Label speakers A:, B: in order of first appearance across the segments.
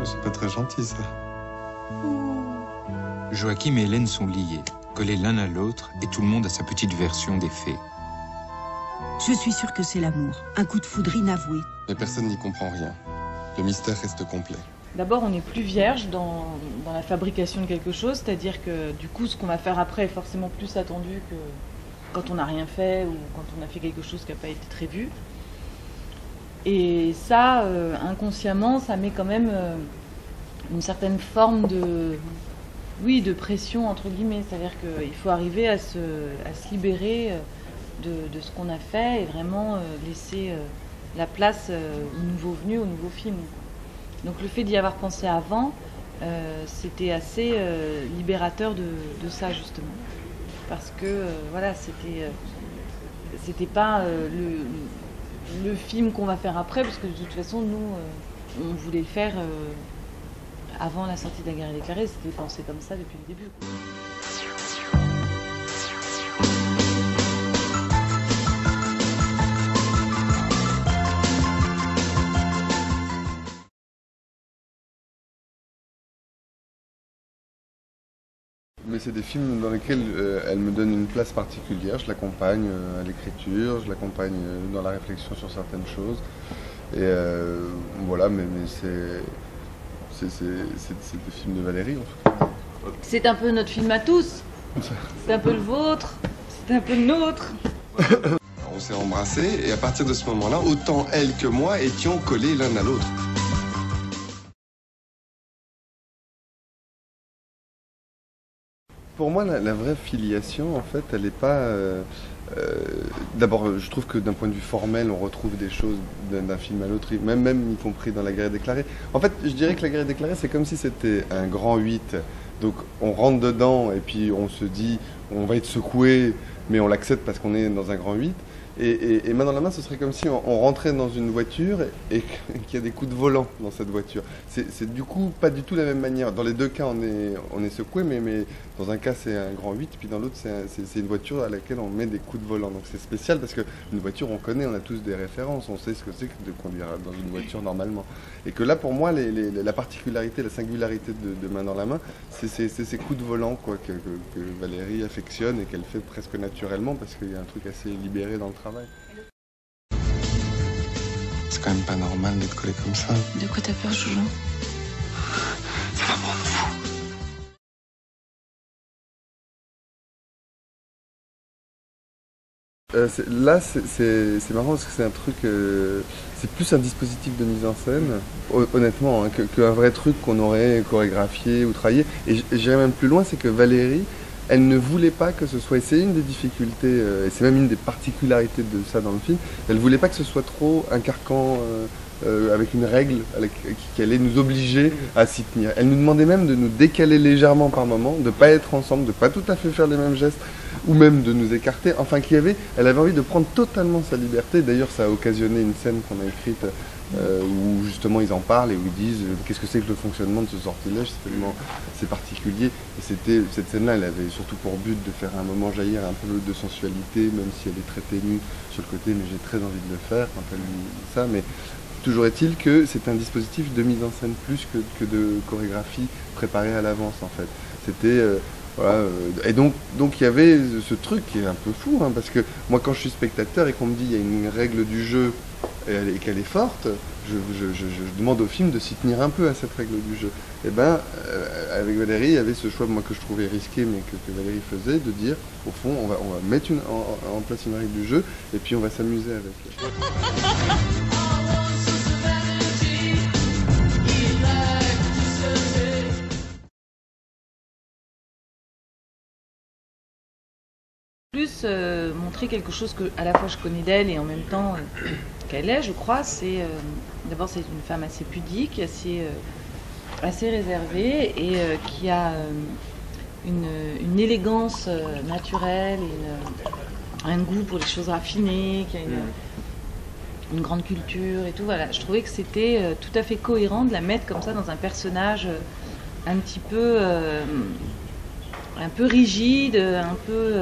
A: c'est pas très gentil, ça.
B: Joachim et Hélène sont liés, collés l'un à l'autre, et tout le monde a sa petite version des faits.
C: Je suis sûre que c'est l'amour, un coup de foudre inavoué.
A: Mais personne n'y comprend rien. Le mystère reste complet.
D: D'abord, on n'est plus vierge dans la fabrication de quelque chose, c'est-à-dire que du coup, ce qu'on va faire après est forcément plus attendu que quand on n'a rien fait ou quand on a fait quelque chose qui n'a pas été très vu. Et ça, inconsciemment, ça met quand même une certaine forme de pression, entre guillemets. C'est-à-dire qu'il faut arriver à se libérer de ce qu'on a fait et vraiment laisser la place aux nouveaux venus, aux nouveaux films. Donc le fait d'y avoir pensé avant, c'était assez libérateur de ça, justement. Parce que, voilà, c'était pas le film qu'on va faire après, parce que de toute façon, nous, on voulait le faire avant la sortie de La Guerre est déclarée, c'était pensé comme ça depuis le début, quoi.
A: Mais c'est des films dans lesquels elle me donne une place particulière. Je l'accompagne à l'écriture, je l'accompagne dans la réflexion sur certaines choses. Et voilà, mais c'est des films de Valérie, en fait.
D: C'est un peu notre film à tous. C'est un peu le vôtre, c'est un peu le nôtre.
A: On s'est embrassés et à partir de ce moment-là, autant elle que moi étions collés l'un à l'autre. Pour moi, la vraie filiation, en fait, elle n'est pas... D'abord, je trouve que d'un point de vue formel, on retrouve des choses d'un film à l'autre, même y compris dans La Guerre est déclarée. En fait, je dirais que La Guerre est déclarée, c'est comme si c'était un grand 8. Donc, on rentre dedans et puis on se dit, on va être secoué, mais on l'accepte parce qu'on est dans un grand 8. Et main dans la main, ce serait comme si on rentrait dans une voiture et qu'il y a des coups de volant dans cette voiture. C'est du coup pas du tout la même manière. Dans les deux cas, on est secoué, mais dans un cas, c'est un grand 8, puis dans l'autre, c'est une voiture à laquelle on met des coups de volant. Donc c'est spécial parce qu'une voiture, on connaît, on a tous des références, on sait ce que c'est que de conduire dans une voiture normalement. Et que là, pour moi, la particularité, la singularité de Main dans la main, c'est ces coups de volant quoi, que Valérie affectionne et qu'elle fait presque naturellement parce qu'il y a un truc assez libéré dans le travail. C'est quand même pas normal d'être collé comme ça.
E: De quoi t'as peur, Joujou?
A: Ça va me rendre fou. Là, c'est marrant parce que c'est un truc, c'est plus un dispositif de mise en scène, honnêtement, hein, qu'un vrai truc qu'on aurait chorégraphié ou travaillé. Et j'irais même plus loin, c'est que Valérie, elle ne voulait pas que ce soit, et c'est une des difficultés, et c'est même une des particularités de ça dans le film, elle ne voulait pas que ce soit trop un carcan avec une règle qui allait nous obliger à s'y tenir. Elle nous demandait même de nous décaler légèrement par moment, de ne pas être ensemble, de ne pas tout à fait faire les mêmes gestes, ou même de nous écarter. Enfin, elle avait envie de prendre totalement sa liberté. D'ailleurs, ça a occasionné une scène qu'on a écrite où justement ils en parlent et où ils disent qu'est-ce que c'est que le fonctionnement de ce sortilège, c'est particulier. Et cette scène-là, elle avait surtout pour but de faire à un moment jaillir un peu de sensualité, même si elle est très ténue sur le côté, mais j'ai très envie de le faire quand elle dit ça. Mais toujours est-il que c'est un dispositif de mise en scène plus que de chorégraphie préparée à l'avance en fait. C'était voilà, et donc il y avait ce truc qui est un peu fou, hein, parce que moi quand je suis spectateur et qu'on me dit il y a une règle du jeu et qu'elle est forte, je demande au film de s'y tenir un peu à cette règle du jeu. Et ben avec Valérie, il y avait ce choix moi que je trouvais risqué, mais que Valérie faisait, de dire au fond on va mettre en place une règle du jeu et puis on va s'amuser avec.
D: Plus montrer quelque chose que à la fois je connais d'elle et en même temps qu'elle est, je crois, c'est d'abord c'est une femme assez pudique, assez réservée et qui a une élégance naturelle, et un goût pour les choses raffinées, qui a une grande culture et tout. Voilà, je trouvais que c'était tout à fait cohérent de la mettre comme ça dans un personnage un petit peu rigide, un peu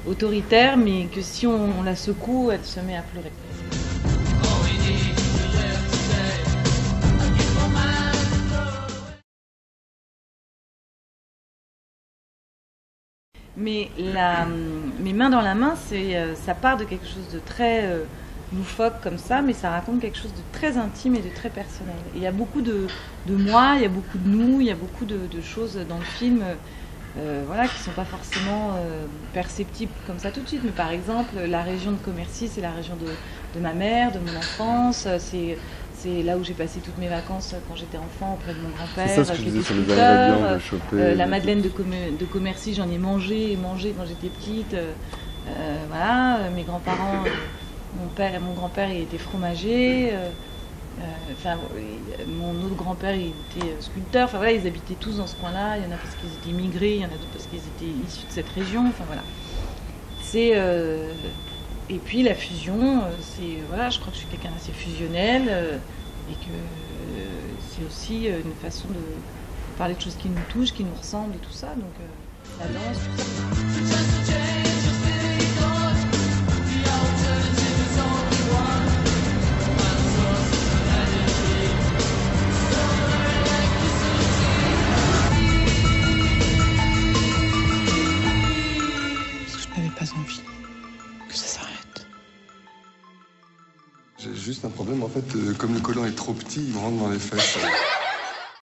D: autoritaire, mais que si on la secoue, elle se met à pleurer. Mais mes mains dans la main, ça part de quelque chose de très loufoque comme ça, mais ça raconte quelque chose de très intime et de très personnel. Et il y a beaucoup de moi, il y a beaucoup de nous, il y a beaucoup de choses dans le film voilà, qui ne sont pas forcément perceptibles comme ça tout de suite. Mais par exemple, la région de Commercy, c'est la région de ma mère, de mon enfance, c'est là où j'ai passé toutes mes vacances quand j'étais enfant auprès de mon grand-père.
A: C'est ça ce que je disais sur les ingrédients de choper.
D: La madeleine de Commercy, j'en ai mangé et mangé quand j'étais petite. Voilà, mes grands-parents, mon père et mon grand-père, il était fromager. Enfin, mon autre grand-père, il était sculpteur. Enfin voilà, ils habitaient tous dans ce coin-là. Il y en a parce qu'ils étaient immigrés, il y en a d'autres parce qu'ils étaient issus de cette région. Enfin voilà. Et puis la fusion, voilà, je crois que je suis quelqu'un d'assez fusionnel et que c'est aussi une façon de parler de choses qui nous touchent, qui nous ressemblent et tout ça. Donc la danse, tout ça.
C: Parce que je n'avais pas envie que ça s'arrête.
A: J'ai juste un problème, en fait, comme le collant est trop petit, il me rentre dans les fesses.